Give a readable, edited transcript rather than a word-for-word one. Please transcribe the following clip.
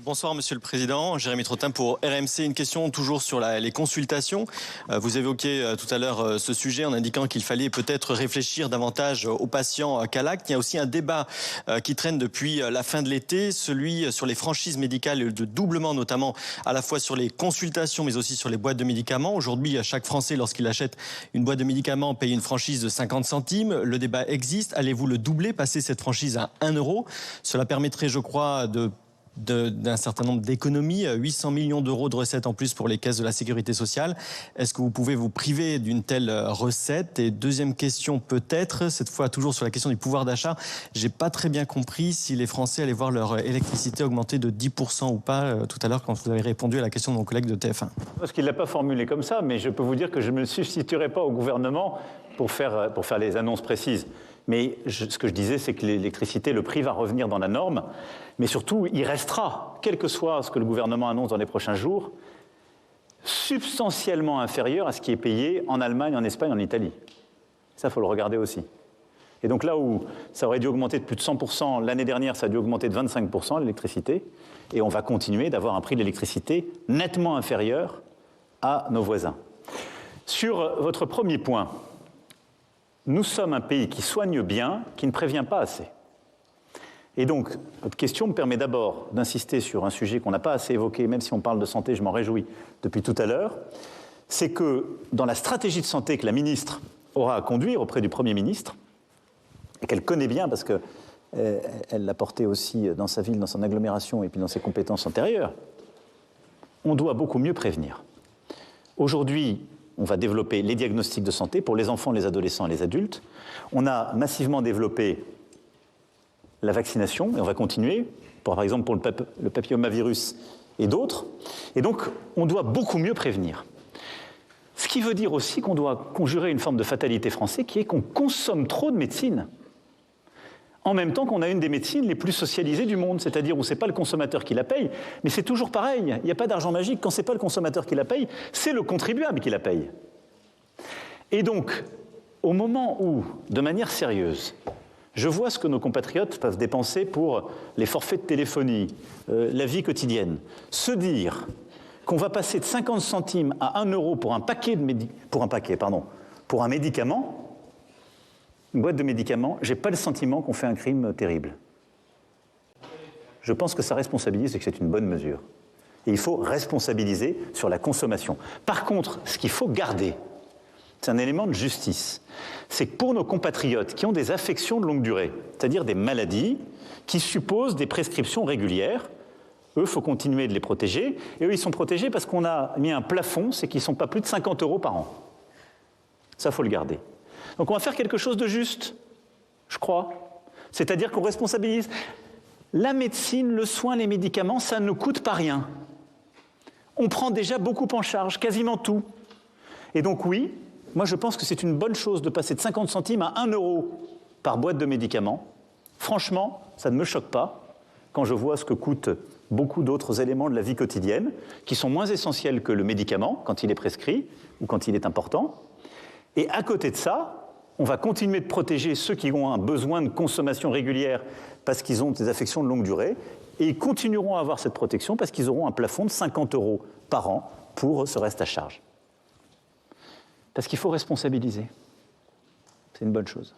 Bonsoir Monsieur le Président, Jérémy Trottin pour RMC. Une question toujours sur les consultations. Vous évoquiez tout à l'heure ce sujet en indiquant qu'il fallait peut-être réfléchir davantage aux patients qu'à l'acte. Il y a aussi un débat qui traîne depuis la fin de l'été, celui sur les franchises médicales de doublement, notamment à la fois sur les consultations mais aussi sur les boîtes de médicaments. Aujourd'hui, chaque Français, lorsqu'il achète une boîte de médicaments, paye une franchise de 50 centimes. Le débat existe. Allez-vous le doubler, passer cette franchise à 1 euro? Cela permettrait, je crois, d'un certain nombre d'économies, 800 millions d'euros de recettes en plus pour les caisses de la sécurité sociale. Est-ce que vous pouvez vous priver d'une telle recette? Et deuxième question peut-être, cette fois toujours sur la question du pouvoir d'achat. J'ai pas très bien compris si les Français allaient voir leur électricité augmenter de 10% ou pas tout à l'heure quand vous avez répondu à la question de mon collègue de TF1. Parce qu'il ne l'a pas formulé comme ça, mais je peux vous dire que je ne me substituerai pas au gouvernement pour faire les annonces précises. Mais ce que je disais, c'est que l'électricité, le prix va revenir dans la norme, mais surtout, il restera, quel que soit ce que le gouvernement annonce dans les prochains jours, substantiellement inférieur à ce qui est payé en Allemagne, en Espagne, en Italie. Ça, il faut le regarder aussi. Et donc là où ça aurait dû augmenter de plus de 100%, l'année dernière, ça a dû augmenter de 25% l'électricité, et on va continuer d'avoir un prix de l'électricité nettement inférieur à nos voisins. Sur votre premier point, nous sommes un pays qui soigne bien, qui ne prévient pas assez. Et donc, votre question me permet d'abord d'insister sur un sujet qu'on n'a pas assez évoqué, même si on parle de santé, je m'en réjouis depuis tout à l'heure, c'est que dans la stratégie de santé que la ministre aura à conduire auprès du Premier ministre, et qu'elle connaît bien parce qu'elle l'a porté aussi dans sa ville, dans son agglomération et puis dans ses compétences antérieures, on doit beaucoup mieux prévenir. Aujourd'hui, on va développer les diagnostics de santé pour les enfants, les adolescents et les adultes. On a massivement développé la vaccination, et on va continuer, par exemple pour le papillomavirus et d'autres. Et donc, on doit beaucoup mieux prévenir. Ce qui veut dire aussi qu'on doit conjurer une forme de fatalité française qui est qu'on consomme trop de médecine, en même temps qu'on a une des médecines les plus socialisées du monde, c'est-à-dire où ce n'est pas le consommateur qui la paye, mais c'est toujours pareil, il n'y a pas d'argent magique. Quand ce n'est pas le consommateur qui la paye, c'est le contribuable qui la paye. Et donc, au moment où, de manière sérieuse, je vois ce que nos compatriotes peuvent dépenser pour les forfaits de téléphonie, la vie quotidienne, se dire qu'on va passer de 50 centimes à 1 euro pour un médicament, une boîte de médicaments, je n'ai pas le sentiment qu'on fait un crime terrible. Je pense que ça responsabilise et que c'est une bonne mesure. Et il faut responsabiliser sur la consommation. Par contre, ce qu'il faut garder, c'est un élément de justice. C'est que pour nos compatriotes qui ont des affections de longue durée, c'est-à-dire des maladies qui supposent des prescriptions régulières, eux, il faut continuer de les protéger. Et eux, ils sont protégés parce qu'on a mis un plafond, c'est qu'ils ne sont pas plus de 50 euros par an. Ça, il faut le garder. Donc on va faire quelque chose de juste, je crois. C'est-à-dire qu'on responsabilise. La médecine, le soin, les médicaments, ça ne coûte pas rien. On prend déjà beaucoup en charge, quasiment tout. Et donc oui, moi je pense que c'est une bonne chose de passer de 50 centimes à 1 euro par boîte de médicaments. Franchement, ça ne me choque pas quand je vois ce que coûtent beaucoup d'autres éléments de la vie quotidienne, qui sont moins essentiels que le médicament, quand il est prescrit ou quand il est important. Et à côté de ça, on va continuer de protéger ceux qui ont un besoin de consommation régulière parce qu'ils ont des affections de longue durée, et ils continueront à avoir cette protection parce qu'ils auront un plafond de 50 euros par an pour ce reste à charge. Parce qu'il faut responsabiliser. C'est une bonne chose.